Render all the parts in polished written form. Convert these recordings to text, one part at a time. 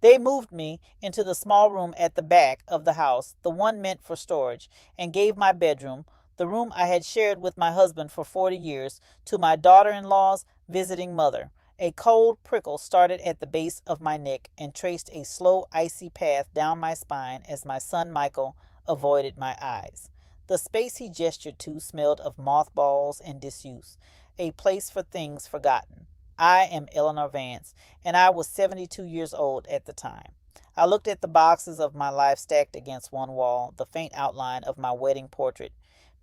They moved me into the small room at the back of the house, the one meant for storage, and gave my bedroom, the room I had shared with my husband for 40 years, to my daughter-in-law's visiting mother. A cold prickle started at the base of my neck and traced a slow, icy path down my spine as my son Michael avoided my eyes. The space he gestured to smelled of mothballs and disuse, a place for things forgotten. I am Eleanor Vance, and I was 72 years old at the time. I looked at the boxes of my life stacked against one wall, the faint outline of my wedding portrait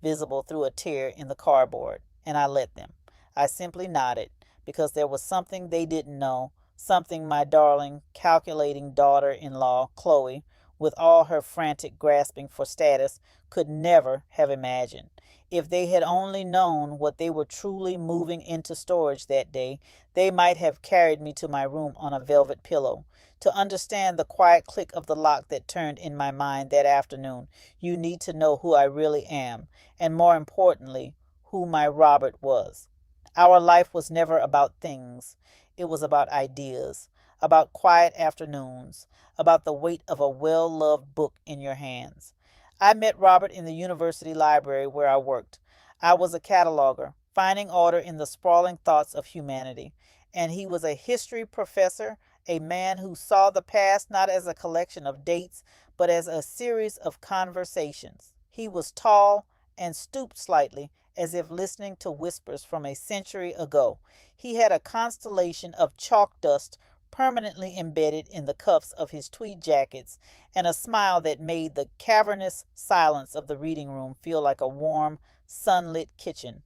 visible through a tear in the cardboard, and I let them. I simply nodded, because there was something they didn't know, something my darling, calculating daughter-in-law, Chloe, with all her frantic grasping for status, could never have imagined. If they had only known what they were truly moving into storage that day, they might have carried me to my room on a velvet pillow. To understand the quiet click of the lock that turned in my mind that afternoon, you need to know who I really am, and more importantly, who my Robert was. Our life was never about things. It was about ideas, about quiet afternoons, about the weight of a well-loved book in your hands. I met Robert in the university library where I worked. I was a cataloger, finding order in the sprawling thoughts of humanity, and he was a history professor, a man who saw the past not as a collection of dates, but as a series of conversations. He was tall and stooped slightly, as if listening to whispers from a century ago. He had a constellation of chalk dust permanently embedded in the cuffs of his tweed jackets, and a smile that made the cavernous silence of the reading room feel like a warm, sunlit kitchen.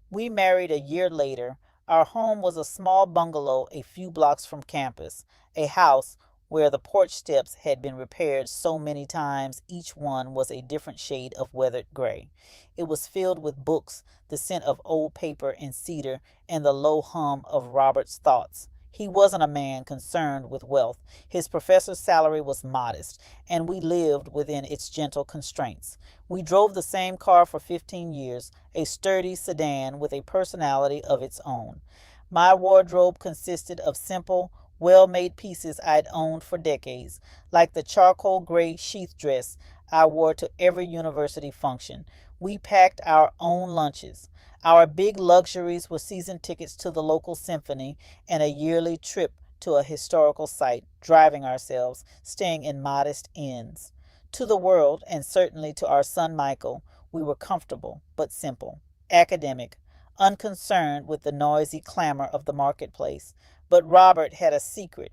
We married a year later. Our home was a small bungalow a few blocks from campus, a house where the porch steps had been repaired so many times each one was a different shade of weathered gray. It was filled with books, the scent of old paper and cedar, and the low hum of Robert's thoughts. He wasn't a man concerned with wealth. His professor's salary was modest, and we lived within its gentle constraints. We drove the same car for 15 years, a sturdy sedan with a personality of its own. My wardrobe consisted of simple, well-made pieces I'd owned for decades, like the charcoal gray sheath dress I wore to every university function. We packed our own lunches. Our big luxuries were season tickets to the local symphony and a yearly trip to a historical site, driving ourselves, staying in modest inns. To the world, and certainly to our son Michael, we were comfortable but simple, academic, unconcerned with the noisy clamor of the marketplace. But Robert had a secret,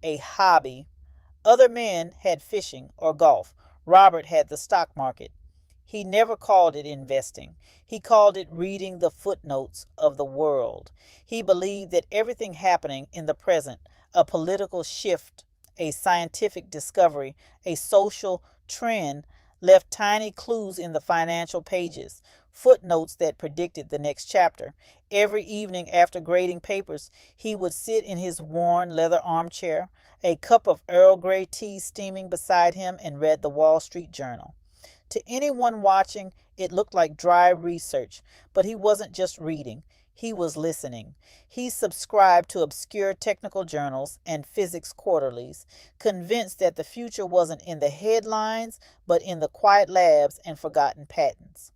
a hobby. Other men had fishing or golf. Robert had the stock market. He never called it investing. He called it reading the footnotes of the world. He believed that everything happening in the present, a political shift, a scientific discovery, a social trend, left tiny clues in the financial pages, footnotes that predicted the next chapter. Every evening after grading papers, he would sit in his worn leather armchair, a cup of Earl Grey tea steaming beside him, and read the Wall Street Journal. To anyone watching, it looked like dry research, but he wasn't just reading. He was listening. He subscribed to obscure technical journals and physics quarterlies, convinced that the future wasn't in the headlines, but in the quiet labs and forgotten patents.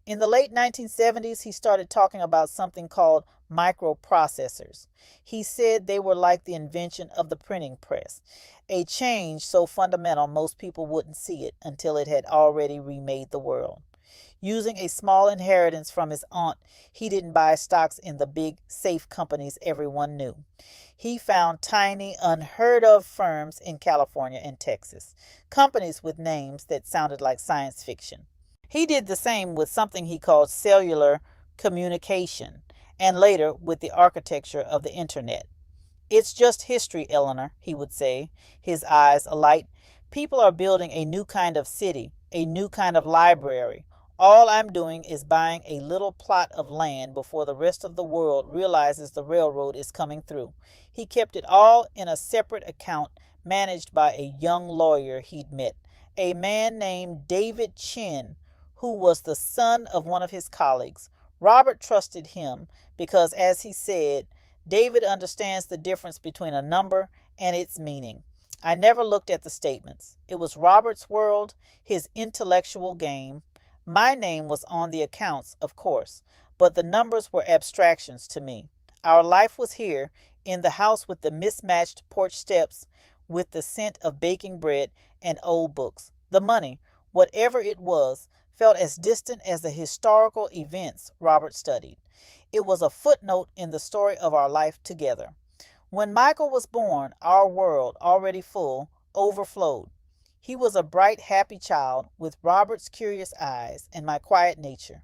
In the late 1970s, he started talking about something called microprocessors. He said they were like the invention of the printing press, a change so fundamental most people wouldn't see it until it had already remade the world. Using a small inheritance from his aunt, he didn't buy stocks in the big, safe companies everyone knew. He found tiny, unheard-of firms in California and Texas, companies with names that sounded like science fiction. He did the same with something he called cellular communication, and later with the architecture of the internet. "It's just history, Eleanor," he would say, his eyes alight. "People are building a new kind of city, a new kind of library. All I'm doing is buying a little plot of land before the rest of the world realizes the railroad is coming through." He kept it all in a separate account managed by a young lawyer he'd met, a man named David Chin, who was the son of one of his colleagues. Robert trusted him because, as he said, David understands the difference between a number and its meaning. I never looked at the statements. It was Robert's world, his intellectual game. My name was on the accounts, of course, but the numbers were abstractions to me. Our life was here, in the house with the mismatched porch steps, with the scent of baking bread and old books. The money, whatever it was, felt as distant as the historical events Robert studied. It was a footnote in the story of our life together. When Michael was born, our world, already full, overflowed. He was a bright, happy child with Robert's curious eyes and my quiet nature.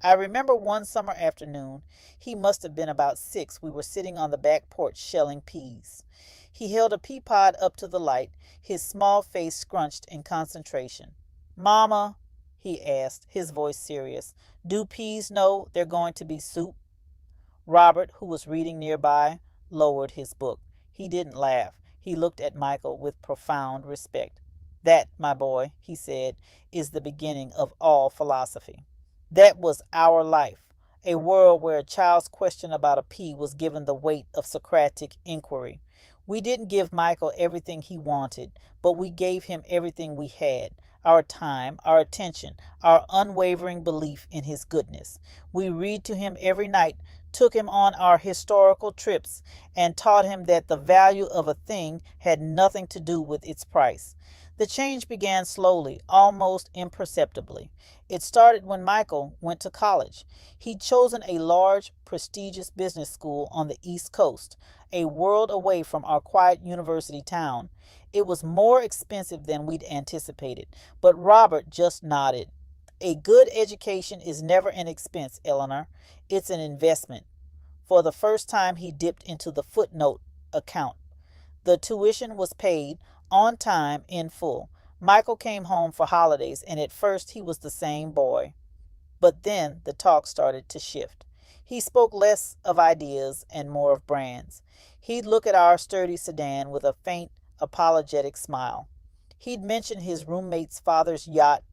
I remember one summer afternoon, he must have been about 6, we were sitting on the back porch shelling peas. He held a pea pod up to the light, his small face scrunched in concentration. "Mama," he asked, his voice serious, "do peas know they're going to be soup?" Robert, who was reading nearby, lowered his book. He didn't laugh. He looked at Michael with profound respect. "That, my boy," he said, "is the beginning of all philosophy." That was our life, a world where a child's question about a pea was given the weight of Socratic inquiry. We didn't give Michael everything he wanted, but we gave him everything we had, our time, our attention, our unwavering belief in his goodness. We read to him every night, took him on our historical trips, and taught him that the value of a thing had nothing to do with its price. The change began slowly, almost imperceptibly. It started when Michael went to college. He'd chosen a large, prestigious business school on the East Coast, a world away from our quiet university town. It was more expensive than we'd anticipated, but Robert just nodded. "A good education is never an expense, Eleanor. It's an investment." For the first time, he dipped into the footnote account. The tuition was paid on time in full. Michael came home for holidays, and at first he was the same boy. But then the talk started to shift. He spoke less of ideas and more of brands. He'd look at our sturdy sedan with a faint, apologetic smile. He'd mention his roommate's father's yacht,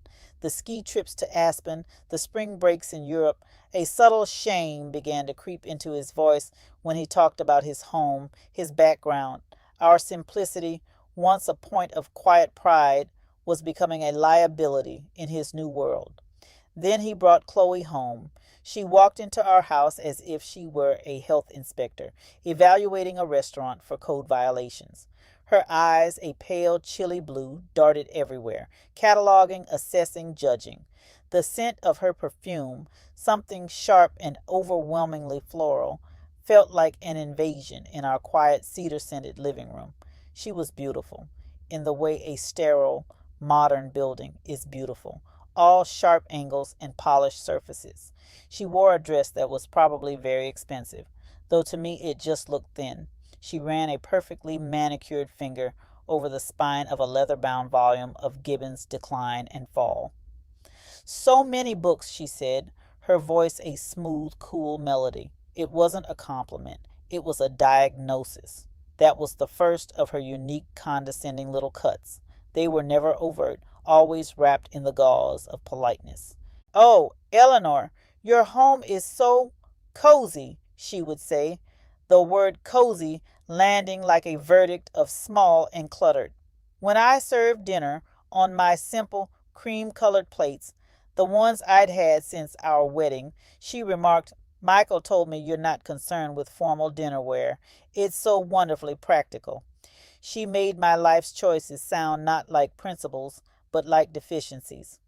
the ski trips to Aspen, the spring breaks in Europe. A subtle shame began to creep into his voice when he talked about his home, his background. Our simplicity, once a point of quiet pride, was becoming a liability in his new world. Then he brought Chloe home. She walked into our house as if she were a health inspector, evaluating a restaurant for code violations. Her eyes, a pale, chilly blue, darted everywhere, cataloging, assessing, judging. The scent of her perfume, something sharp and overwhelmingly floral, felt like an invasion in our quiet, cedar-scented living room. She was beautiful, in the way a sterile, modern building is beautiful, all sharp angles and polished surfaces. She wore a dress that was probably very expensive, though to me it just looked thin. She ran a perfectly manicured finger over the spine of a leather-bound volume of Gibbon's Decline and Fall. "So many books," she said, her voice a smooth, cool melody. It wasn't a compliment. It was a diagnosis. That was the first of her unique, condescending little cuts. They were never overt, always wrapped in the gauze of politeness. "Oh, Eleanor, your home is so cozy," she would say, the word cozy landing like a verdict of small and cluttered. When I served dinner on my simple, cream-colored plates, the ones I'd had since our wedding, she remarked, "Michael told me you're not concerned with formal dinnerware. It's so wonderfully practical." She made my life's choices sound not like principles, but like deficiencies.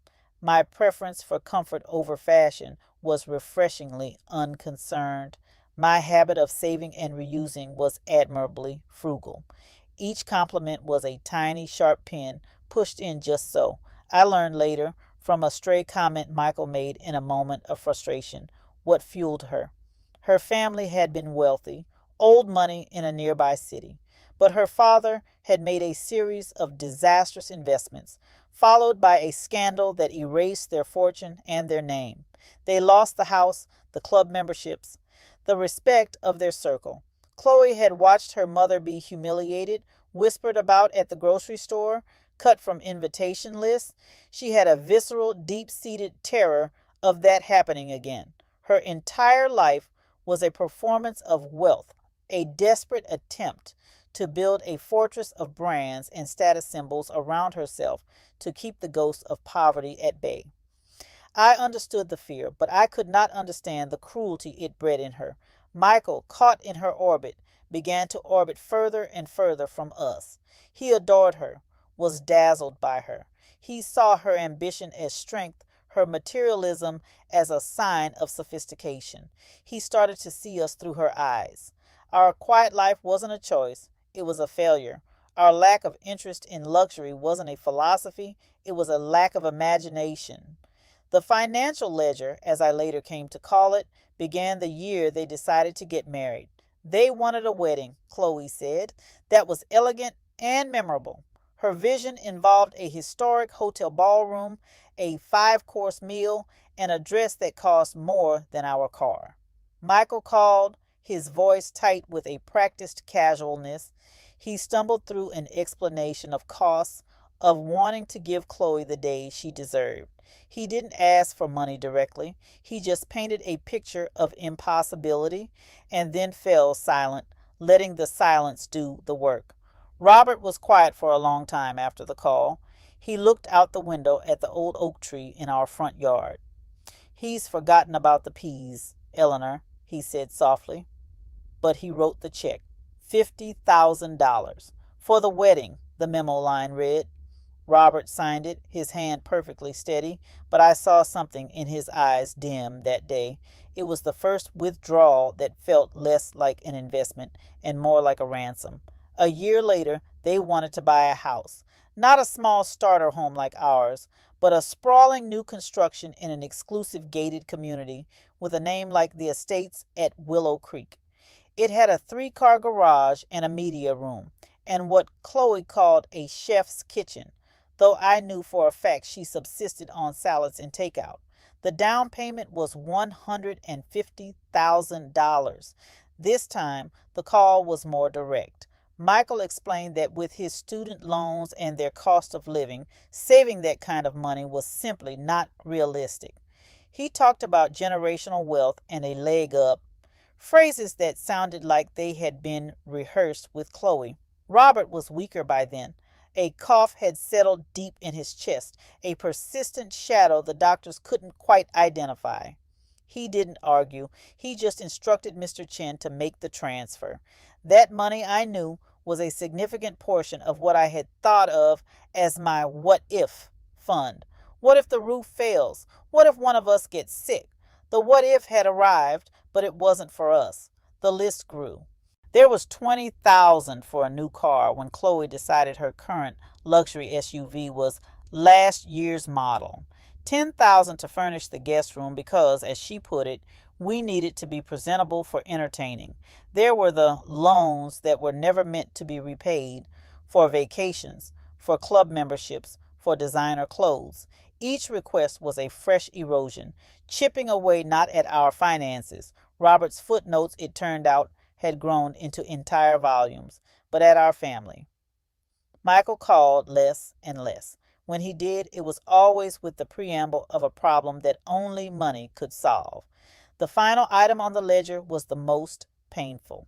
My preference for comfort over fashion was refreshingly unconcerned. My habit of saving and reusing was admirably frugal. Each compliment was a tiny, sharp pin pushed in just so. I learned later, from a stray comment Michael made in a moment of frustration, what fueled her. Her family had been wealthy, old money in a nearby city, but her father had made a series of disastrous investments, followed by a scandal that erased their fortune and their name. They lost the house, the club memberships, the respect of their circle. Chloe had watched her mother be humiliated, whispered about at the grocery store, cut from invitation lists. She had a visceral, deep-seated terror of that happening again. Her entire life was a performance of wealth, a desperate attempt to build a fortress of brands and status symbols around herself to keep the ghost of poverty at bay. I understood the fear, but I could not understand the cruelty it bred in her. Michael, caught in her orbit, began to orbit further and further from us. He adored her, was dazzled by her. He saw her ambition as strength, her materialism as a sign of sophistication. He started to see us through her eyes. Our quiet life wasn't a choice, it was a failure. Our lack of interest in luxury wasn't a philosophy, it was a lack of imagination. The financial ledger, as I later came to call it, began the year they decided to get married. They wanted a wedding, Chloe said, that was elegant and memorable. Her vision involved a historic hotel ballroom, a 5-course meal, and a dress that cost more than our car. Michael called, his voice tight with a practiced casualness. He stumbled through an explanation of costs, of wanting to give Chloe the day she deserved. He didn't ask for money directly. He just painted a picture of impossibility and then fell silent, letting the silence do the work. Robert was quiet for a long time after the call. He looked out the window at the old oak tree in our front yard. "He's forgotten about the peas, Eleanor," he said softly. But he wrote the check. $50,000. For the wedding, the memo line read. Robert signed it, his hand perfectly steady, but I saw something in his eyes dim that day. It was the first withdrawal that felt less like an investment and more like a ransom. A year later, they wanted to buy a house. Not a small starter home like ours, but a sprawling new construction in an exclusive gated community with a name like the Estates at Willow Creek. It had a 3-car garage and a media room, and what Chloe called a chef's kitchen, though I knew for a fact she subsisted on salads and takeout. The down payment was $150,000. This time, the call was more direct. Michael explained that with his student loans and their cost of living, saving that kind of money was simply not realistic. He talked about generational wealth and a leg up, phrases that sounded like they had been rehearsed with Chloe. Robert was weaker by then. A cough had settled deep in his chest, a persistent shadow the doctors couldn't quite identify. He didn't argue. He just instructed Mr. Chen to make the transfer. That money, I knew, was a significant portion of what I had thought of as my what if fund. What if the roof fails? What if one of us gets sick? The what if had arrived, but it wasn't for us. The list grew. There was $20,000 for a new car when Chloe decided her current luxury SUV was last year's model. $10,000 to furnish the guest room because, as she put it, we needed to be presentable for entertaining. There were the loans that were never meant to be repaid, for vacations, for club memberships, for designer clothes. Each request was a fresh erosion, chipping away not at our finances. Robert's footnotes, it turned out, had grown into entire volumes, but at our family. Michael called less and less. When he did, it was always with the preamble of a problem that only money could solve. The final item on the ledger was the most painful.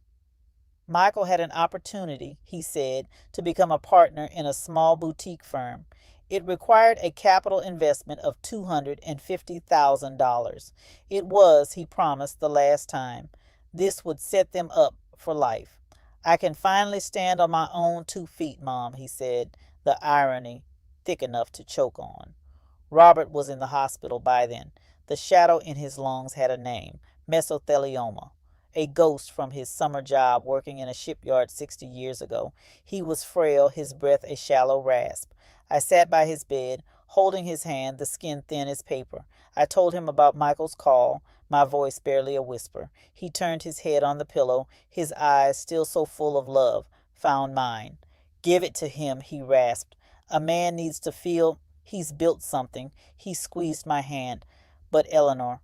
Michael had an opportunity, he said, to become a partner in a small boutique firm. It required a capital investment of $250,000. It was, he promised the last time. This would set them up for life. "I can finally stand on my own 2 feet, Mom," he said, the irony thick enough to choke on. Robert was in the hospital by then. The shadow in his lungs had a name, mesothelioma, a ghost from his summer job working in a shipyard 60 years ago. He was frail, his breath a shallow rasp. I sat by his bed, holding his hand, the skin thin as paper. I told him about Michael's call, my voice barely a whisper. He turned his head on the pillow, his eyes, still so full of love, found mine. "Give it to him," he rasped. "A man needs to feel he's built something." He squeezed my hand. "But Eleanor,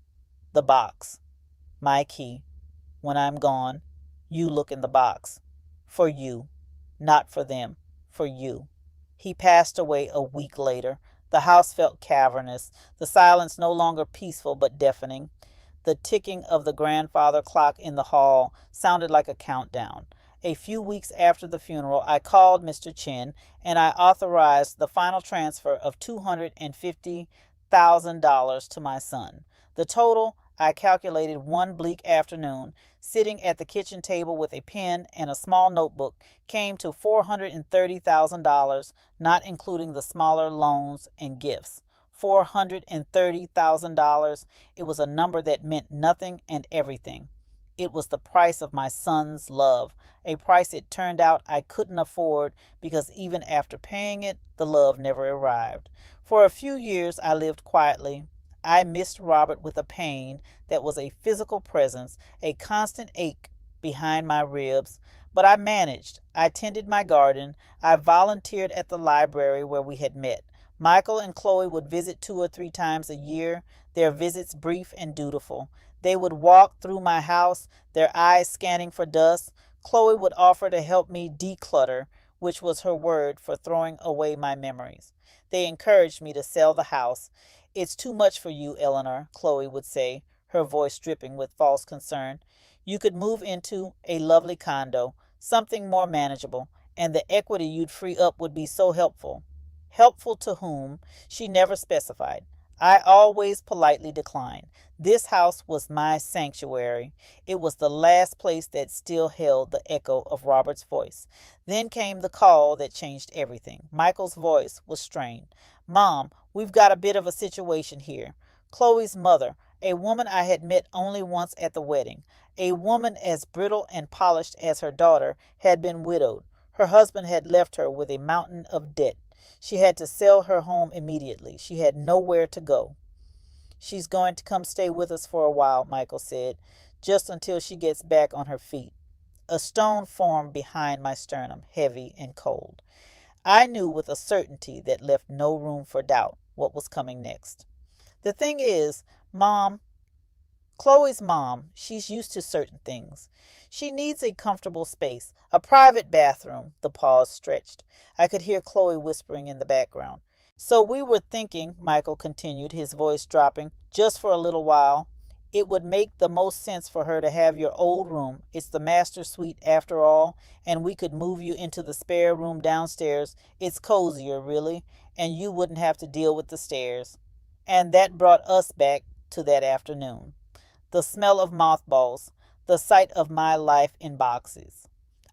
the box, my key. When I'm gone, you look in the box. For you. Not for them. For you." He passed away a week later. The house felt cavernous, the silence no longer peaceful but deafening. The ticking of the grandfather clock in the hall sounded like a countdown. A few weeks after the funeral, I called Mr. Chen and I authorized the final transfer of $250,000 to my son. The total, I calculated one bleak afternoon, sitting at the kitchen table with a pen and a small notebook, came to $430,000, not including the smaller loans and gifts. $430,000. It was a number that meant nothing and everything. It was the price of my son's love, a price it turned out I couldn't afford because even after paying it, the love never arrived. For a few years, I lived quietly. I missed Robert with a pain that was a physical presence, a constant ache behind my ribs. But I managed. I tended my garden. I volunteered at the library where we had met. Michael and Chloe would visit 2 or 3 times a year, their visits brief and dutiful. They would walk through my house, their eyes scanning for dust. Chloe would offer to help me declutter, which was her word for throwing away my memories. They encouraged me to sell the house. "It's too much for you, Eleanor," Chloe would say, her voice dripping with false concern. "You could move into a lovely condo, something more manageable, and the equity you'd free up would be so helpful." Helpful to whom? She never specified. I always politely declined. This house was my sanctuary. It was the last place that still held the echo of Robert's voice. Then came the call that changed everything. Michael's voice was strained. "Mom, we've got a bit of a situation here." Chloe's mother, a woman I had met only once at the wedding, a woman as brittle and polished as her daughter, had been widowed. Her husband had left her with a mountain of debt. She had to sell her home immediately. She had nowhere to go. "She's going to come stay with us for a while," Michael said, "just until she gets back on her feet." A stone formed behind my sternum, heavy and cold. I knew with a certainty that left no room for doubt what was coming next. "The thing is, Mom, Chloe's mom, she's used to certain things. She needs a comfortable space, a private bathroom." The pause stretched. I could hear Chloe whispering in the background. "So we were thinking," Michael continued, his voice dropping, "just for a little while, it would make the most sense for her to have your old room. It's the master suite after all, and we could move you into the spare room downstairs. It's cozier, really, and you wouldn't have to deal with the stairs." And that brought us back to that afternoon. The smell of mothballs, the sight of my life in boxes.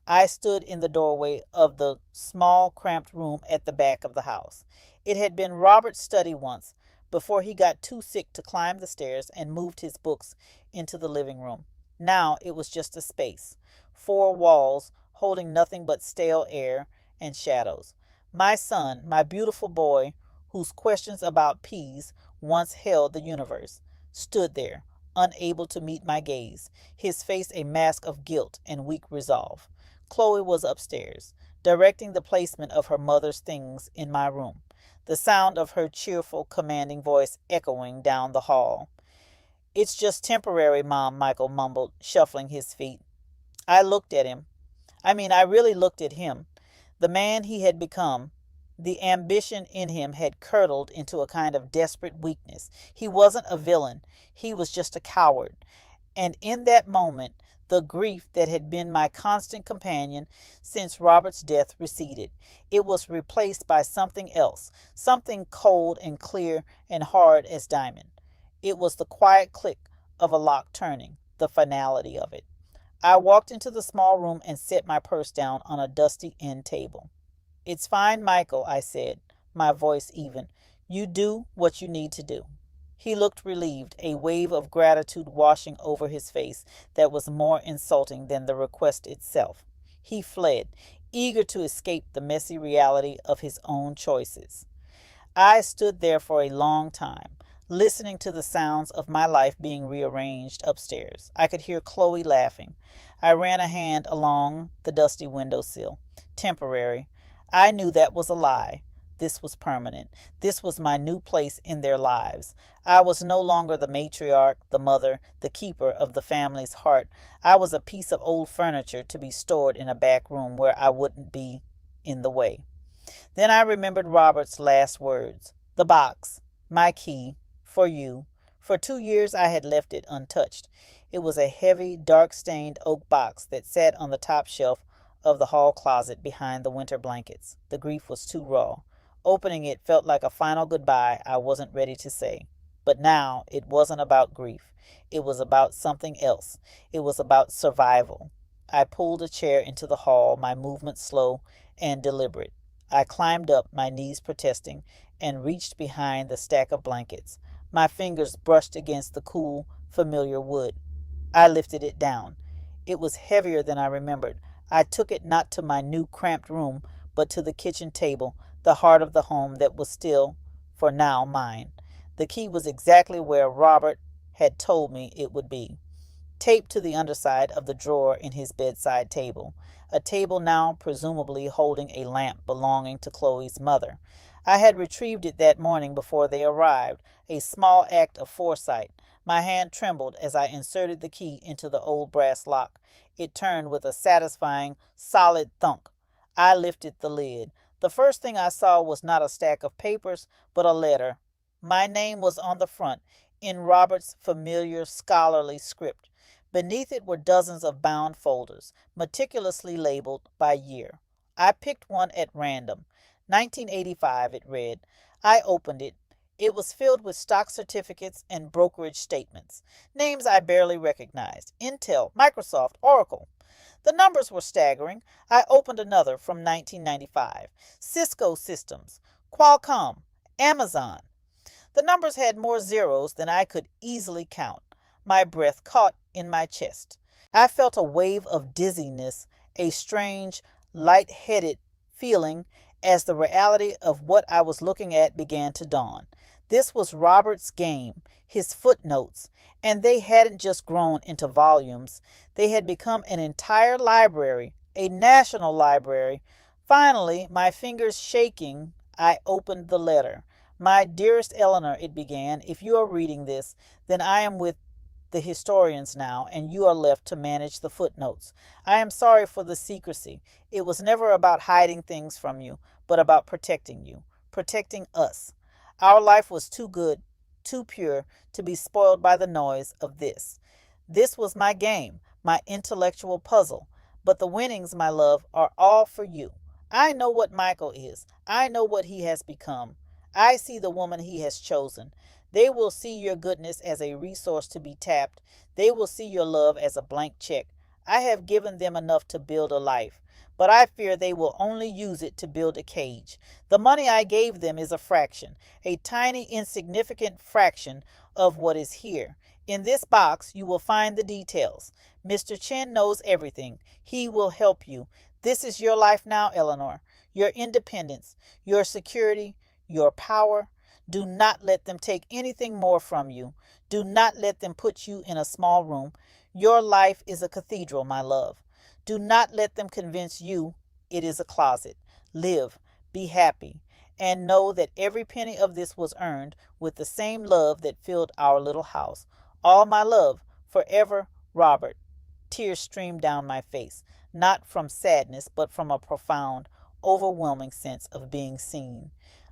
I stood in the doorway of the small, cramped room at the back of the house. It had been Robert's study once, before he got too sick to climb the stairs and moved his books into the living room. Now it was just a space, 4 walls holding nothing but stale air and shadows. My son, my beautiful boy, whose questions about peas once held the universe, stood there, unable to meet my gaze, his face a mask of guilt and weak resolve. Chloe was upstairs, directing the placement of her mother's things in my room, the sound of her cheerful, commanding voice echoing down the hall. "It's just temporary, Mom," Michael mumbled, shuffling his feet. I looked at him. I really looked at him. The man he had become. The ambition in him had curdled into a kind of desperate weakness. He wasn't a villain. He was just a coward. And in that moment, the grief that had been my constant companion since Robert's death receded. It was replaced by something else, something cold and clear and hard as diamond. It was the quiet click of a lock turning, the finality of it. I walked into the small room and set my purse down on a dusty end table. "It's fine, Michael," I said, my voice even. "You do what you need to do." He looked relieved, a wave of gratitude washing over his face that was more insulting than the request itself. He fled, eager to escape the messy reality of his own choices. I stood there for a long time, listening to the sounds of my life being rearranged upstairs. I could hear Chloe laughing. I ran a hand along the dusty windowsill. Temporary. I knew that was a lie. This was permanent. This was my new place in their lives. I was no longer the matriarch, the mother, the keeper of the family's heart. I was a piece of old furniture to be stored in a back room where I wouldn't be in the way. Then I remembered Robert's last words. The box, my key, for you. For 2 years I had left it untouched. It was a heavy, dark-stained oak box that sat on the top shelf of the hall closet behind the winter blankets. The grief was too raw. Opening it felt like a final goodbye I wasn't ready to say. But now it wasn't about grief. It was about something else. It was about survival. I pulled a chair into the hall, my movements slow and deliberate. I climbed up, my knees protesting, and reached behind the stack of blankets. My fingers brushed against the cool, familiar wood. I lifted it down. It was heavier than I remembered. I took it not to my new cramped room, but to the kitchen table, the heart of the home that was still, for now, mine. The key was exactly where Robert had told me it would be, taped to the underside of the drawer in his bedside table, a table now presumably holding a lamp belonging to Chloe's mother. I had retrieved it that morning before they arrived, a small act of foresight. My hand trembled as I inserted the key into the old brass lock. It turned with a satisfying, solid thunk. I lifted the lid. The first thing I saw was not a stack of papers, but a letter. My name was on the front, in Robert's familiar scholarly script. Beneath it were dozens of bound folders, meticulously labeled by year. I picked one at random. 1985, it read. I opened it. It was filled with stock certificates and brokerage statements, names I barely recognized: Intel, Microsoft, Oracle. The numbers were staggering. I opened another from 1995. Cisco Systems, Qualcomm, Amazon. The numbers had more zeros than I could easily count. My breath caught in my chest. I felt a wave of dizziness, a strange, light-headed feeling as the reality of what I was looking at began to dawn. This was Robert's game, his footnotes, and they hadn't just grown into volumes. They had become an entire library, a national library. Finally, my fingers shaking, I opened the letter. My dearest Eleanor, it began, if you are reading this, then I am with the historians now, and you are left to manage the footnotes. I am sorry for the secrecy. It was never about hiding things from you, but about protecting you, protecting us. Our life was too good, too pure, to be spoiled by the noise of this. This was my game, my intellectual puzzle. But the winnings, my love, are all for you. I know what Michael is. I know what he has become. I see the woman he has chosen. They will see your goodness as a resource to be tapped. They will see your love as a blank check. I have given them enough to build a life, but I fear they will only use it to build a cage. The money I gave them is a fraction, a tiny, insignificant fraction of what is here. In this box, you will find the details. Mr. Chen knows everything. He will help you. This is your life now, Eleanor. Your independence, your security, your power. Do not let them take anything more from you. Do not let them put you in a small room. Your life is a cathedral, my love. Do not let them convince you it is a closet. Live, be happy, and know that every penny of this was earned with the same love that filled our little house. All my love, forever, Robert. Tears streamed down my face, not from sadness, but from a profound, overwhelming sense of being seen,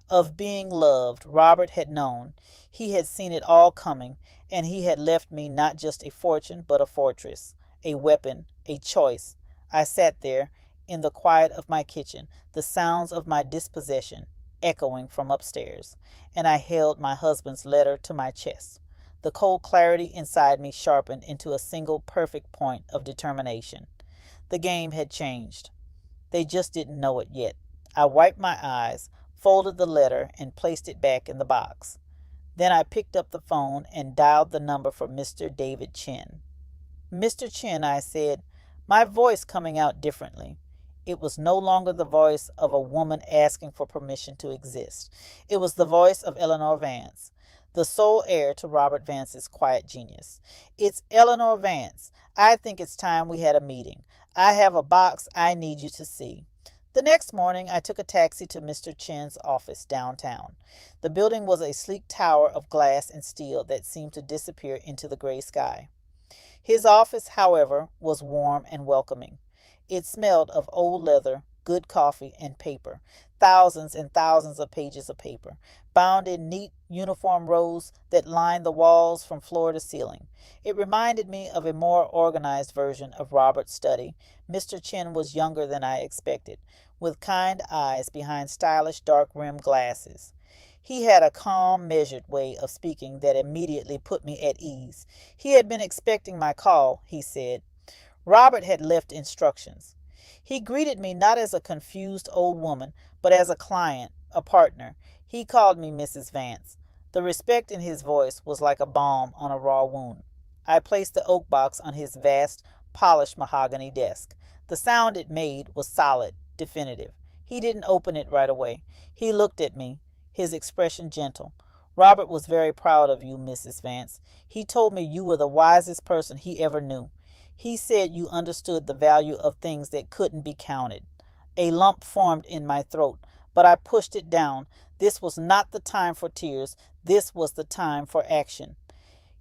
of being loved. Robert had known. He had seen it all coming, and he had left me not just a fortune, but a fortress, a weapon, a choice. I sat there in the quiet of my kitchen, the sounds of my dispossession echoing from upstairs, and I held my husband's letter to my chest. The cold clarity inside me sharpened into a single perfect point of determination. The game had changed. They just didn't know it yet. I wiped my eyes, folded the letter, and placed it back in the box. Then I picked up the phone and dialed the number for Mr. David Chen. Mr. Chen, I said, my voice coming out differently. It was no longer the voice of a woman asking for permission to exist. It was the voice of Eleanor Vance, the sole heir to Robert Vance's quiet genius. It's Eleanor Vance. I think it's time we had a meeting. I have a box I need you to see. The next morning, I took a taxi to Mr. Chen's office downtown. The building was a sleek tower of glass and steel that seemed to disappear into the gray sky. His office, however, was warm and welcoming. It smelled of old leather, good coffee, and paper. thousands and thousands of pages of paper, bound in neat, uniform rows that lined the walls from floor to ceiling. It reminded me of a more organized version of Robert's study. Mr. Chin was younger than I expected, with kind eyes behind stylish dark-rimmed glasses. He had a calm, measured way of speaking that immediately put me at ease. He had been expecting my call, he said. Robert had left instructions. He greeted me not as a confused old woman, but as a client, a partner. He called me Mrs. Vance. The respect in his voice was like a balm on a raw wound. I placed the oak box on his vast, polished mahogany desk. The sound it made was solid, definitive. He didn't open it right away. He looked at me, his expression gentle. Robert was very proud of you, Mrs. Vance. He told me you were the wisest person he ever knew. He said you understood the value of things that couldn't be counted. A lump formed in my throat, but I pushed it down. This was not the time for tears. This was the time for action.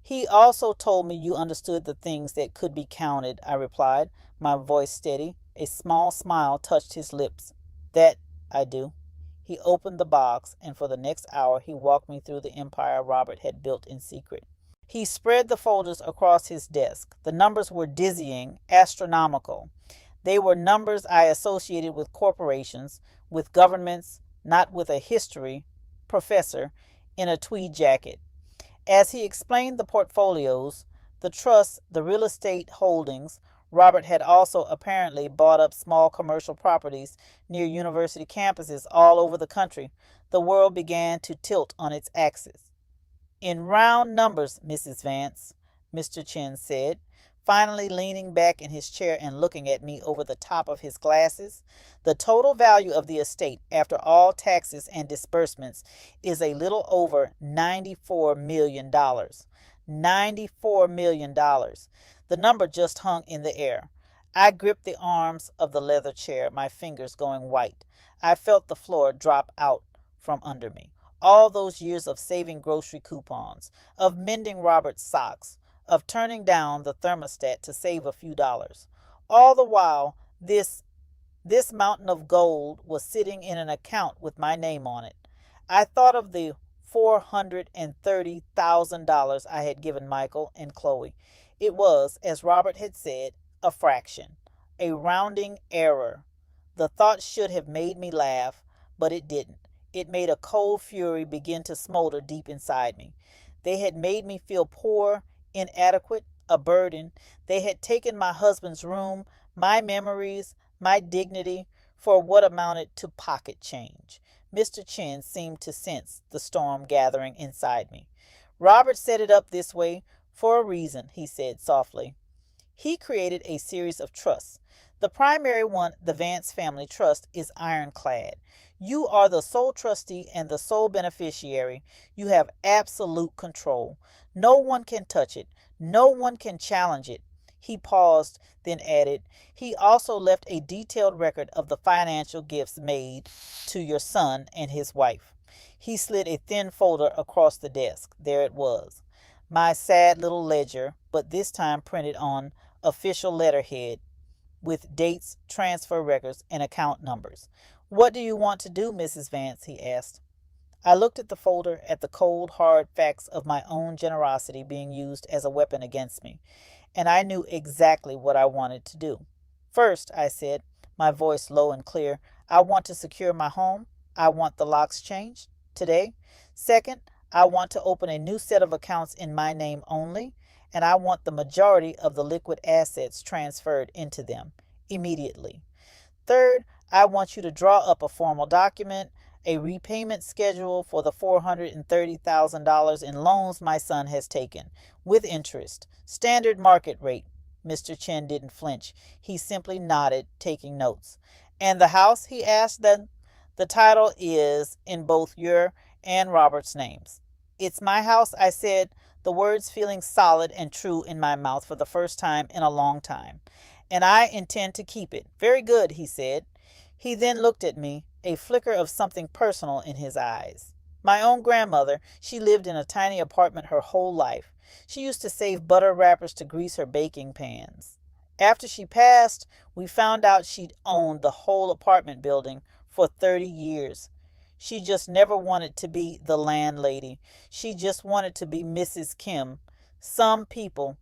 He also told me you understood the things that could be counted, I replied, my voice steady. A small smile touched his lips. That I do. He opened the box, and for the next hour he walked me through the empire Robert had built in secret. He spread the folders across his desk. The numbers were dizzying, astronomical. They were numbers I associated with corporations, with governments, not with a history professor in a tweed jacket. As he explained the portfolios, the trusts, the real estate holdings, Robert had also apparently bought up small commercial properties near university campuses all over the country. The world began to tilt on its axis. In round numbers, Mrs. Vance, Mr. Chin said, finally leaning back in his chair and looking at me over the top of his glasses, the total value of the estate after all taxes and disbursements is a little over $94 million. $94 million. The number just hung in the air. I gripped the arms of the leather chair, my fingers going white. I felt the floor drop out from under me. All those years of saving grocery coupons, of mending Robert's socks, of turning down the thermostat to save a few dollars. All the while, this mountain of gold was sitting in an account with my name on it. I thought of the $430,000 I had given Michael and Chloe. It was, as Robert had said, a fraction, a rounding error. The thought should have made me laugh, but it didn't. It made a cold fury begin to smolder deep inside me. They had made me feel poor, inadequate, a burden. They had taken my husband's room, my memories, my dignity, for what amounted to pocket change. Mr. Chin seemed to sense the storm gathering inside me. Robert set it up this way for a reason, he said softly. He created a series of trusts. The primary one, the Vance Family Trust, is ironclad. You are the sole trustee and the sole beneficiary. You have absolute control. No one can touch it. No one can challenge it. He paused, then added, he also left a detailed record of the financial gifts made to your son and his wife. He slid a thin folder across the desk. There it was. My sad little ledger, but this time printed on official letterhead with dates, transfer records, and account numbers. What do you want to do, Mrs. Vance? He asked. I looked at the folder, at the cold, hard facts of my own generosity being used as a weapon against me, and I knew exactly what I wanted to do. First, I said, my voice low and clear, I want to secure my home. I want the locks changed today. Second, I want to open a new set of accounts in my name only, and I want the majority of the liquid assets transferred into them immediately. Third, I want you to draw up a formal document, a repayment schedule for the $430,000 in loans my son has taken, with interest, standard market rate. Mr. Chin didn't flinch. He simply nodded, taking notes. And the house, he asked. The title is in both your and Robert's names. It's my house, I said, the words feeling solid and true in my mouth for the first time in a long time. And I intend to keep it. Very good, he said. He then looked at me, a flicker of something personal in his eyes. My own grandmother, she lived in a tiny apartment her whole life. She used to save butter wrappers to grease her baking pans. After she passed, we found out she'd owned the whole apartment building for 30 years. She just never wanted to be the landlady. She just wanted to be Mrs. Kim. Some people,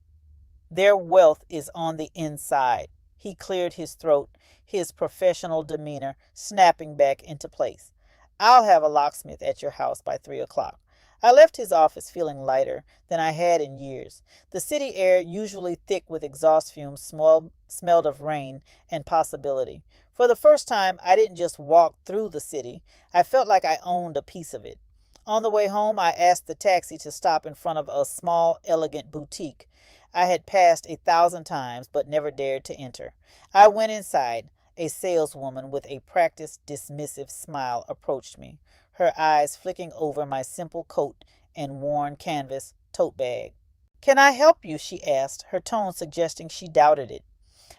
their wealth is on the inside. He cleared his throat, his professional demeanor snapping back into place. I'll have a locksmith at your house by 3 o'clock. I left his office feeling lighter than I had in years. The city air, usually thick with exhaust fumes, smelled of rain and possibility. For the first time, I didn't just walk through the city. I felt like I owned a piece of it. On the way home, I asked the taxi to stop in front of a small, elegant boutique I had passed 1,000 times but never dared to enter. I went inside. A saleswoman with a practiced, dismissive smile approached me, her eyes flicking over my simple coat and worn canvas tote bag. Can I help you? She asked, her tone suggesting she doubted it.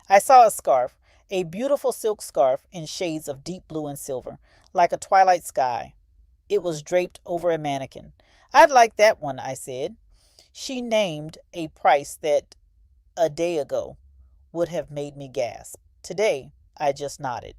I saw a scarf, a beautiful silk scarf in shades of deep blue and silver, like a twilight sky. It was draped over a mannequin. I'd like that one, I said. She named a price that, a day ago, would have made me gasp. Today, I just nodded.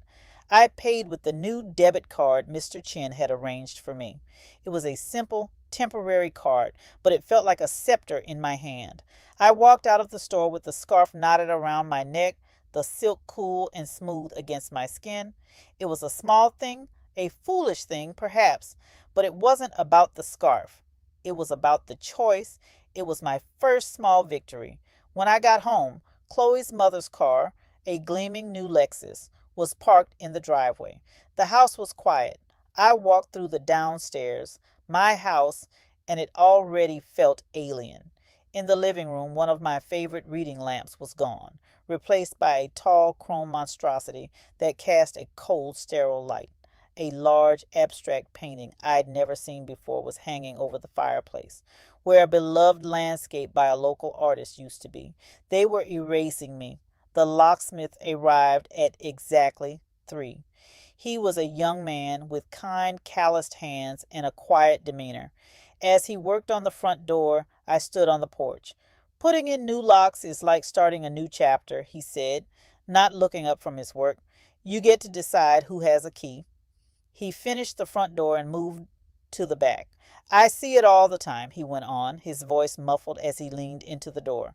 I paid with the new debit card Mr. Chen had arranged for me. It was a simple, temporary card, but it felt like a scepter in my hand. I walked out of the store with the scarf knotted around my neck, the silk cool and smooth against my skin. It was a small thing, a foolish thing, perhaps, but it wasn't about the scarf. It was about the choice. It was my first small victory. When I got home, Chloe's mother's car, a gleaming new Lexus, was parked in the driveway. The house was quiet. I walked through the downstairs, my house, and it already felt alien. In the living room, one of my favorite reading lamps was gone, replaced by a tall chrome monstrosity that cast a cold, sterile light. A large, abstract painting I'd never seen before was hanging over the fireplace, where a beloved landscape by a local artist used to be. They were erasing me. The locksmith arrived at exactly 3. He was a young man with kind, calloused hands and a quiet demeanor. As he worked on the front door, I stood on the porch. Putting in new locks is like starting a new chapter, he said, not looking up from his work. You get to decide who has a key. He finished the front door and moved to the back. I see it all the time, he went on, his voice muffled as he leaned into the door.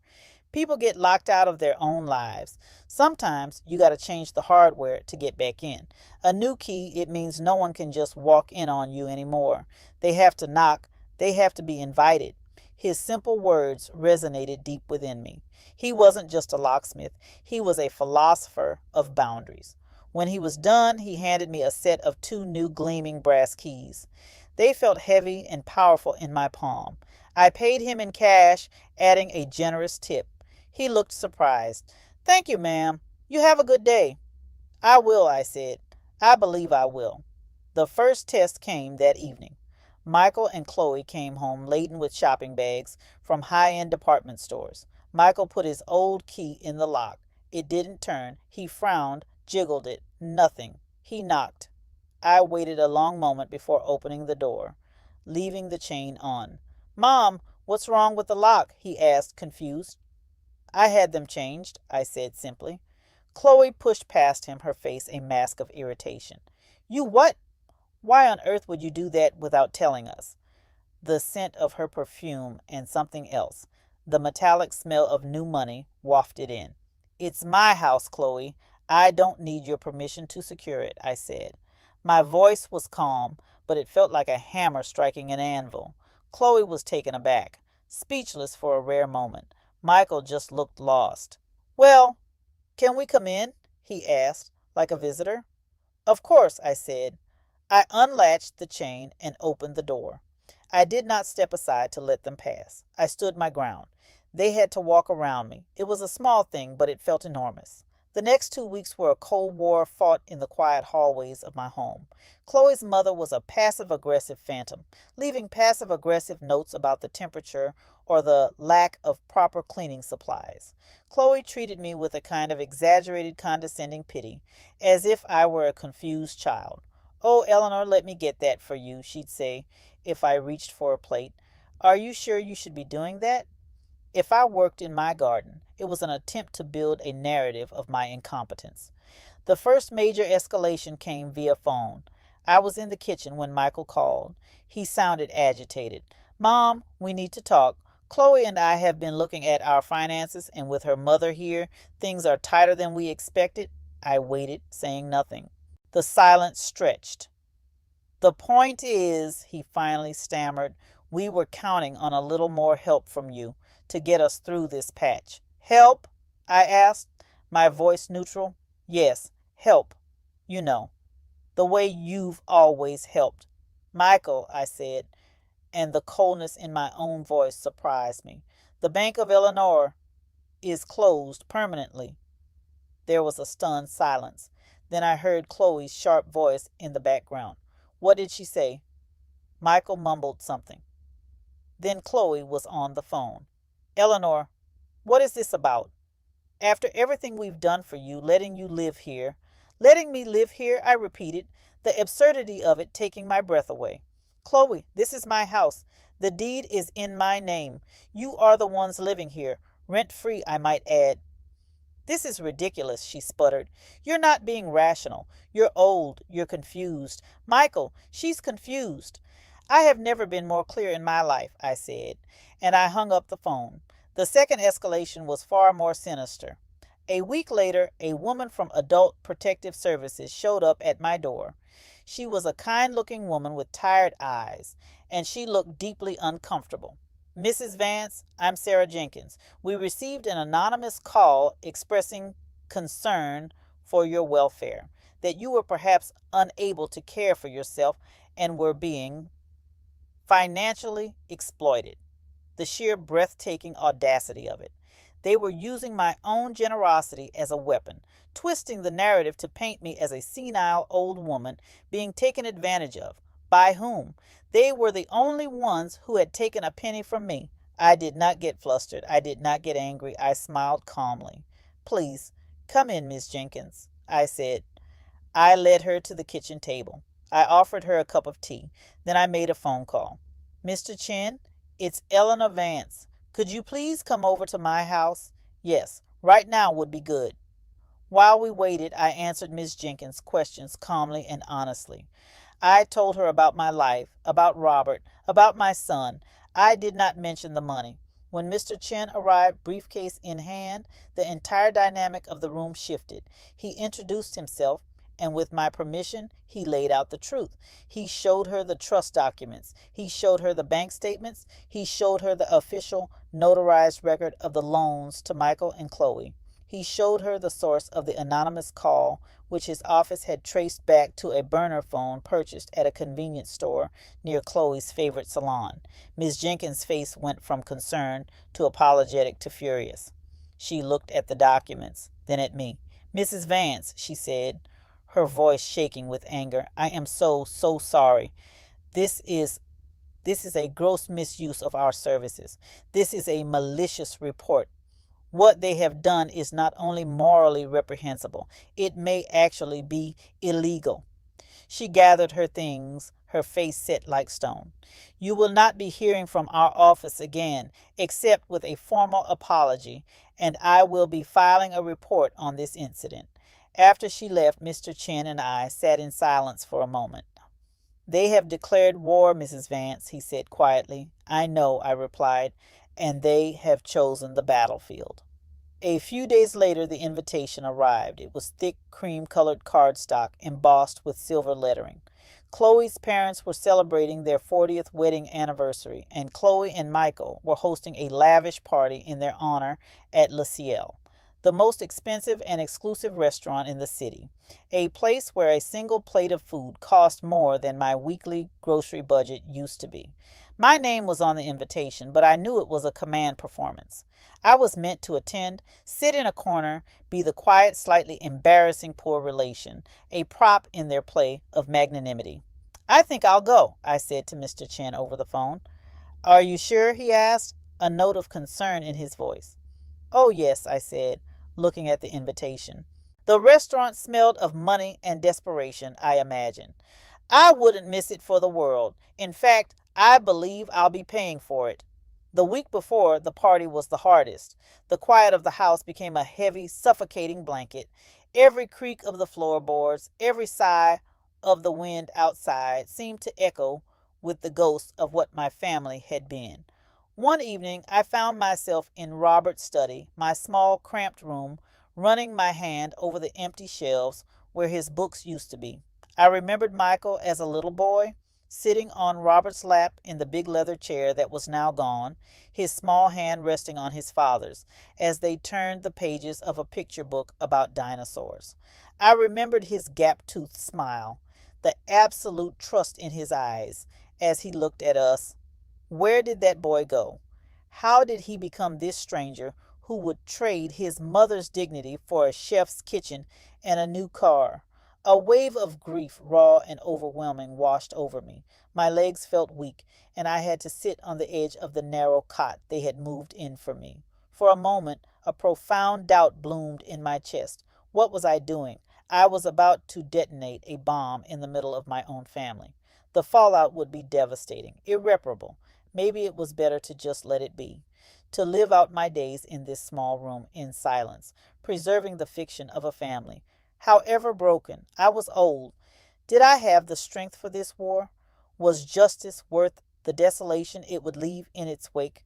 People get locked out of their own lives. Sometimes you got to change the hardware to get back in. A new key, it means no one can just walk in on you anymore. They have to knock. They have to be invited. His simple words resonated deep within me. He wasn't just a locksmith. He was a philosopher of boundaries. When he was done, he handed me a set of 2 new gleaming brass keys. They felt heavy and powerful in my palm. I paid him in cash, adding a generous tip. He looked surprised. Thank you, ma'am. You have a good day. I will, I said. I believe I will. The first test came that evening. Michael and Chloe came home laden with shopping bags from high-end department stores. Michael put his old key in the lock. It didn't turn. He frowned, jiggled it. Nothing. He knocked. I waited a long moment before opening the door, leaving the chain on. Mom, what's wrong with the lock? He asked, confused. I had them changed, I said simply. Chloe pushed past him, her face a mask of irritation. You what? Why on earth would you do that without telling us? The scent of her perfume and something else, the metallic smell of new money, wafted in. It's my house, Chloe. I don't need your permission to secure it, I said. My voice was calm, but it felt like a hammer striking an anvil. Chloe was taken aback, speechless for a rare moment. Michael just looked lost. Well, can we come in? He asked, like a visitor. Of course, I said. I unlatched the chain and opened the door. I did not step aside to let them pass. I stood my ground. They had to walk around me. It was a small thing, but it felt enormous. The next 2 weeks were a cold war fought in the quiet hallways of my home. Chloe's mother was a passive-aggressive phantom, leaving passive-aggressive notes about the temperature or the lack of proper cleaning supplies. Chloe treated me with a kind of exaggerated condescending pity, as if I were a confused child. Oh, Eleanor, let me get that for you, she'd say, if I reached for a plate. Are you sure you should be doing that? If I worked in my garden, it was an attempt to build a narrative of my incompetence. The first major escalation came via phone. I was in the kitchen when Michael called. He sounded agitated. Mom, we need to talk. Chloe and I have been looking at our finances, and with her mother here, things are tighter than we expected. I waited, saying nothing. The silence stretched. The point is, he finally stammered, we were counting on a little more help from you to get us through this patch. Help? I asked, my voice neutral. Yes, help. You know, the way you've always helped. Michael, I said, and the coldness in my own voice surprised me. The Bank of Illinois is closed permanently. There was a stunned silence. Then I heard Chloe's sharp voice in the background. What did she say? Michael mumbled something. Then Chloe was on the phone. Eleanor, what is this about? After everything we've done for you, letting you live here. Letting me live here, I repeated, the absurdity of it taking my breath away. Chloe, this is my house. The deed is in my name. You are the ones living here, rent-free, I might add. This is ridiculous, she sputtered. You're not being rational. You're old. You're confused. Michael, she's confused. I have never been more clear in my life, I said, and I hung up the phone. The second escalation was far more sinister. A week later, a woman from Adult Protective Services showed up at my door. She was a kind-looking woman with tired eyes, and she looked deeply uncomfortable. Mrs. Vance, I'm Sarah Jenkins. We received an anonymous call expressing concern for your welfare, that you were perhaps unable to care for yourself and were being financially exploited. The sheer breathtaking audacity of it. They were using my own generosity as a weapon, twisting the narrative to paint me as a senile old woman being taken advantage of. By whom? They were the only ones who had taken a penny from me. I did not get flustered. I did not get angry. I smiled calmly. Please, come in, Miss Jenkins, I said. I led her to the kitchen table. I offered her a cup of tea. Then I made a phone call. Mr. Chen, it's Eleanor Vance. Could you please come over to my house? Yes, right now would be good. While we waited, I answered Miss Jenkins' questions calmly and honestly. I told her about my life, about Robert, about my son. I did not mention the money. When Mr. Chen arrived, briefcase in hand, the entire dynamic of the room shifted. He introduced himself, and with my permission, he laid out the truth. He showed her the trust documents. He showed her the bank statements. He showed her the official notarized record of the loans to Michael and Chloe. He showed her the source of the anonymous call, which his office had traced back to a burner phone purchased at a convenience store near Chloe's favorite salon. Miss Jenkins' face went from concern to apologetic to furious. She looked at the documents, then at me. Mrs. Vance, she said, her voice shaking with anger, I am so sorry. This is a gross misuse of our services. This is a malicious report. What they have done is not only morally reprehensible, it may actually be illegal. She gathered her things, her face set like stone. You will not be hearing from our office again, except with a formal apology, and I will be filing a report on this incident. After she left, Mr. Chen and I sat in silence for a moment. They have declared war, Mrs. Vance, he said quietly. I know, I replied, and they have chosen the battlefield. A few days later, the invitation arrived. It was thick, cream-colored cardstock embossed with silver lettering. Chloe's parents were celebrating their 40th wedding anniversary, and Chloe and Michael were hosting a lavish party in their honor at Le Ciel, the most expensive and exclusive restaurant in the city, a place where a single plate of food cost more than my weekly grocery budget used to be. My name was on the invitation, but I knew it was a command performance. I was meant to attend, sit in a corner, be the quiet, slightly embarrassing poor relation, a prop in their play of magnanimity. I think I'll go, I said to Mr. Chen over the phone. Are you sure? He asked, a note of concern in his voice. Oh, yes, I said, looking at the invitation. The restaurant smelled of money and desperation, I imagined. I wouldn't miss it for the world. In fact, I believe I'll be paying for it. The week before, the party was the hardest. The quiet of the house became a heavy, suffocating blanket. Every creak of the floorboards, every sigh of the wind outside seemed to echo with the ghost of what my family had been. One evening I found myself in Robert's study, my small, cramped room, running my hand over the empty shelves where his books used to be. I remembered Michael as a little boy, sitting on Robert's lap in the big leather chair that was now gone, his small hand resting on his father's, as they turned the pages of a picture book about dinosaurs. I remembered his gap-toothed smile, the absolute trust in his eyes as he looked at us. Where did that boy go? How did he become this stranger who would trade his mother's dignity for a chef's kitchen and a new car? A wave of grief, raw and overwhelming, washed over me. My legs felt weak, and I had to sit on the edge of the narrow cot they had moved in for me. For a moment, a profound doubt bloomed in my chest. What was I doing? I was about to detonate a bomb in the middle of my own family. The fallout would be devastating, irreparable. Maybe it was better to just let it be, to live out my days in this small room in silence, preserving the fiction of a family. However broken, I was old. Did I have the strength for this war? Was justice worth the desolation it would leave in its wake?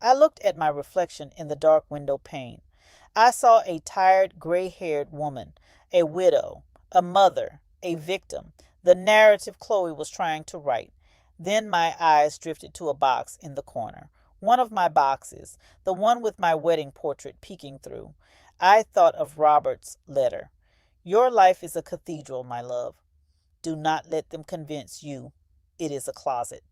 I looked at my reflection in the dark window pane. I saw a tired, gray-haired woman, a widow, a mother, a victim, the narrative Chloe was trying to write. Then my eyes drifted to a box in the corner. One of my boxes, the one with my wedding portrait peeking through. I thought of Robert's letter. Your life is a cathedral, my love. Do not let them convince you it is a closet.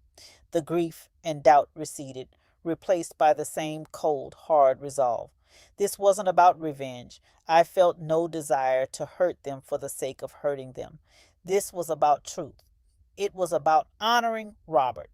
The grief and doubt receded, replaced by the same cold, hard resolve. This wasn't about revenge. I felt no desire to hurt them for the sake of hurting them. This was about truth. It was about honoring Robert.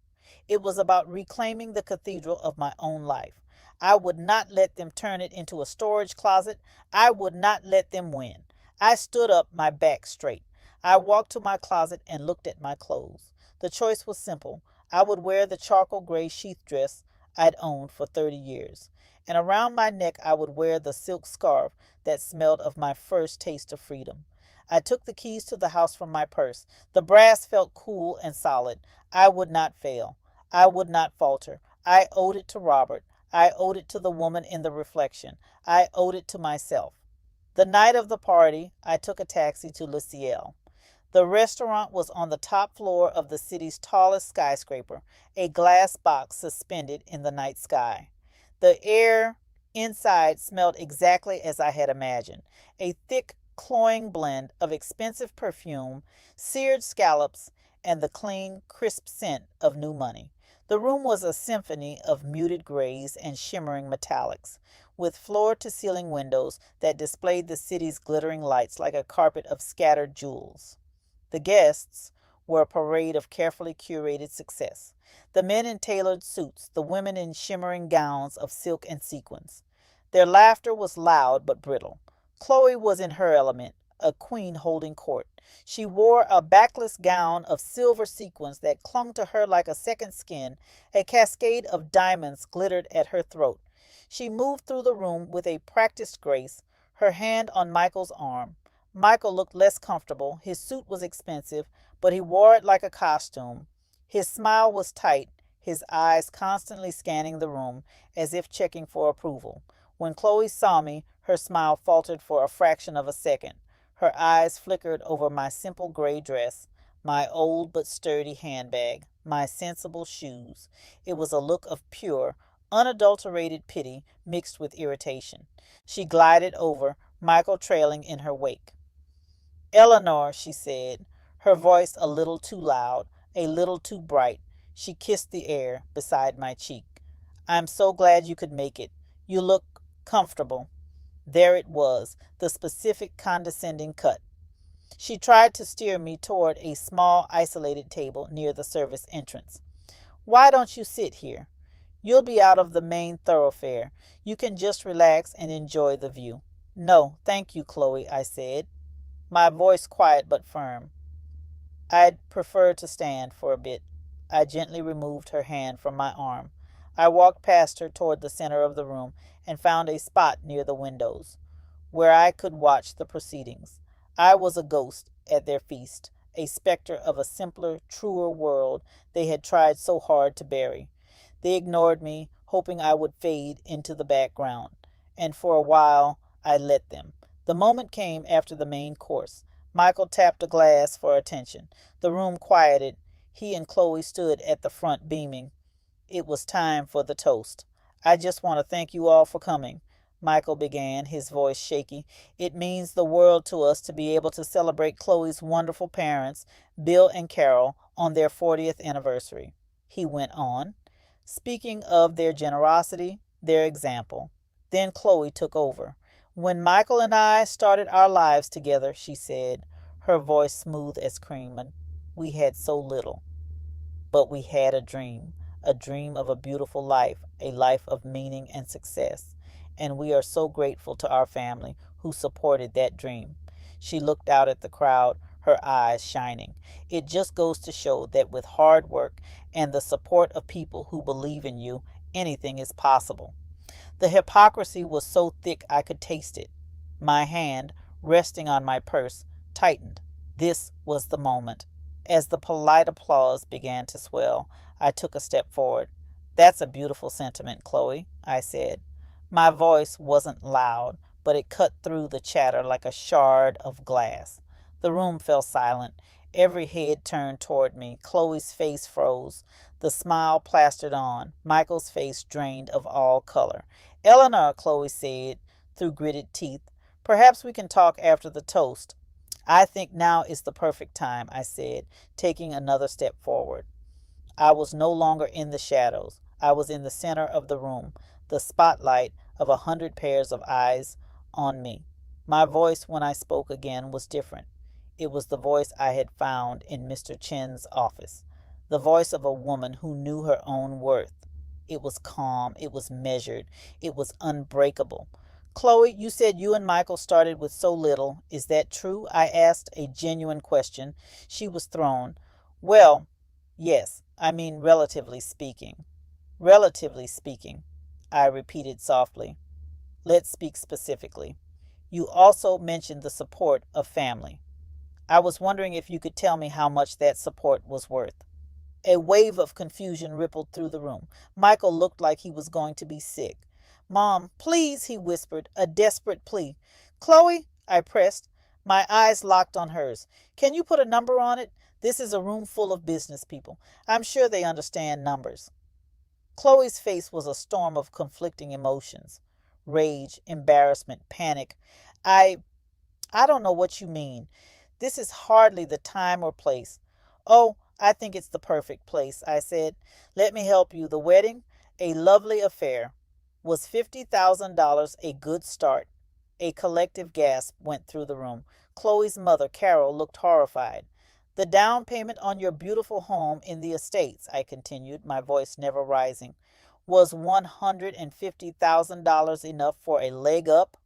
It was about reclaiming the cathedral of my own life. I would not let them turn it into a storage closet. I would not let them win. I stood up, my back straight. I walked to my closet and looked at my clothes. The choice was simple. I would wear the charcoal gray sheath dress I'd owned for 30 years. And around my neck I would wear the silk scarf that smelled of my first taste of freedom. I took the keys to the house from my purse. The brass felt cool and solid. I would not fail. I would not falter. I owed it to Robert. I owed it to the woman in the reflection. I owed it to myself. The night of the party, I took a taxi to Le Ciel. The restaurant was on the top floor of the city's tallest skyscraper, a glass box suspended in the night sky. The air inside smelled exactly as I had imagined, a thick, cloying blend of expensive perfume, seared scallops, and the clean, crisp scent of new money. The room was a symphony of muted grays and shimmering metallics, with floor-to-ceiling windows that displayed the city's glittering lights like a carpet of scattered jewels. The guests were a parade of carefully curated success. The men in tailored suits, the women in shimmering gowns of silk and sequins. Their laughter was loud but brittle. Chloe was in her element, a queen holding court. She wore a backless gown of silver sequins that clung to her like a second skin. A cascade of diamonds glittered at her throat. She moved through the room with a practiced grace, her hand on Michael's arm. Michael looked less comfortable. His suit was expensive, but he wore it like a costume. His smile was tight, his eyes constantly scanning the room as if checking for approval. When Chloe saw me, her smile faltered for a fraction of a second. Her eyes flickered over my simple gray dress, my old but sturdy handbag, my sensible shoes. It was a look of pure, unadulterated pity mixed with irritation. She glided over, Michael trailing in her wake. Eleanor, she said, her voice a little too loud, a little too bright. She kissed the air beside my cheek. I'm so glad you could make it. You look comfortable. There it was, the specific condescending cut. She tried to steer me toward a small isolated table near the service entrance. Why don't you sit here? You'll be out of the main thoroughfare. You can just relax and enjoy the view. No, thank you, Chloe, I said, my voice quiet but firm. I'd prefer to stand for a bit. I gently removed her hand from my arm. I walked past her toward the center of the room and found a spot near the windows. where I could watch the proceedings. I was a ghost at their feast, a specter of a simpler, truer world they had tried so hard to bury. They ignored me, hoping I would fade into the background, and for a while I let them. The moment came after the main course. Michael tapped a glass for attention. The room quieted. He and Chloe stood at the front beaming. It was time for the toast. I just want to thank you all for coming, Michael began, his voice shaky. It means the world to us to be able to celebrate Chloe's wonderful parents, Bill and Carol, on their 40th anniversary. He went on, speaking of their generosity, their example. Then Chloe took over. When Michael and I started our lives together, she said, her voice smooth as cream, we had so little. But we had a dream of a beautiful life, a life of meaning and success. And we are so grateful to our family who supported that dream. She looked out at the crowd, her eyes shining. It just goes to show that with hard work and the support of people who believe in you, anything is possible. The hypocrisy was so thick I could taste it. My hand, resting on my purse, tightened. This was the moment. As the polite applause began to swell, I took a step forward. That's a beautiful sentiment, Chloe, I said. My voice wasn't loud, but it cut through the chatter like a shard of glass. The room fell silent. Every head turned toward me. Chloe's face froze. The smile plastered on. Michael's face drained of all color. Eleanor, Chloe said through gritted teeth, perhaps we can talk after the toast. I think now is the perfect time, I said, taking another step forward. I was no longer in the shadows. I was in the center of the room, the spotlight of 100 pairs of eyes on me. My voice when I spoke again was different. It was the voice I had found in Mr. Chen's office, the voice of a woman who knew her own worth. It was calm, it was measured, it was unbreakable. Chloe, you said you and Michael started with so little. Is that true? I asked a genuine question. She was thrown. Well, yes, I mean relatively speaking. Relatively speaking, I repeated softly. Let's speak specifically. You also mentioned the support of family. I was wondering if you could tell me how much that support was worth. A wave of confusion rippled through the room. Michael looked like he was going to be sick. Mom, please, he whispered, a desperate plea. Chloe, I pressed. My eyes locked on hers. Can you put a number on it? This is a room full of business people. I'm sure they understand numbers. Chloe's face was a storm of conflicting emotions. Rage, embarrassment, panic. I don't know what you mean. This is hardly the time or place. Oh, I think it's the perfect place, I said. Let me help you. The wedding, a lovely affair. Was $50,000 a good start? A collective gasp went through the room. Chloe's mother, Carol, looked horrified. The down payment on your beautiful home in the estates, I continued, my voice never rising. Was $150,000 enough for a leg up?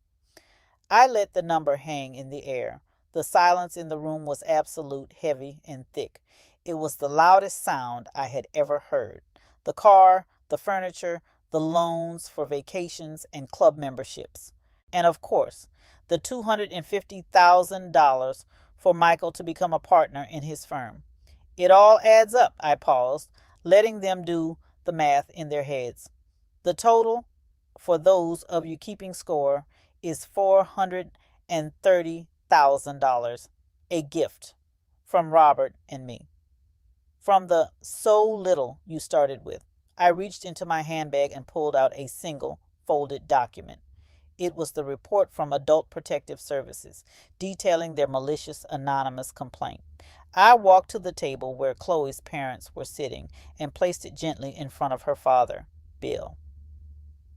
I let the number hang in the air. The silence in the room was absolute, heavy, and thick. It was the loudest sound I had ever heard. The car, the furniture, the loans for vacations and club memberships. And of course, the $250,000 for Michael to become a partner in his firm. It all adds up, I paused, letting them do the math in their heads. The total, for those of you keeping score, is $430,000, a gift from Robert and me. From the so little you started with. I reached into my handbag and pulled out a single folded document. It was the report from Adult Protective Services, detailing their malicious anonymous complaint. I walked to the table where Chloe's parents were sitting and placed it gently in front of her father, Bill.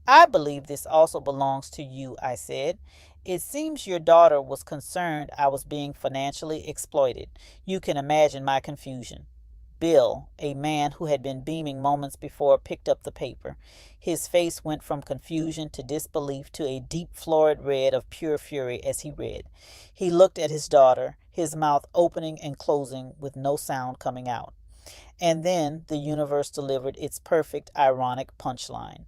I believe this also belongs to you, I said. It seems your daughter was concerned I was being financially exploited. You can imagine my confusion. Bill, a man who had been beaming moments before, picked up the paper. His face went from confusion to disbelief to a deep florid red of pure fury as he read. He looked at his daughter, his mouth opening and closing with no sound coming out. And then the universe delivered its perfect, ironic punchline.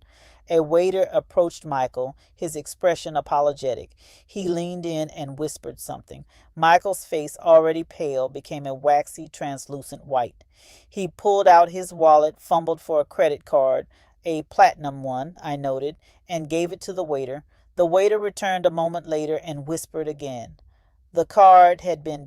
A waiter approached Michael, his expression apologetic. He leaned in and whispered something. Michael's face, already pale, became a waxy, translucent white. He pulled out his wallet, fumbled for a credit card, a platinum one, I noted, and gave it to the waiter. The waiter returned a moment later and whispered again. The card had been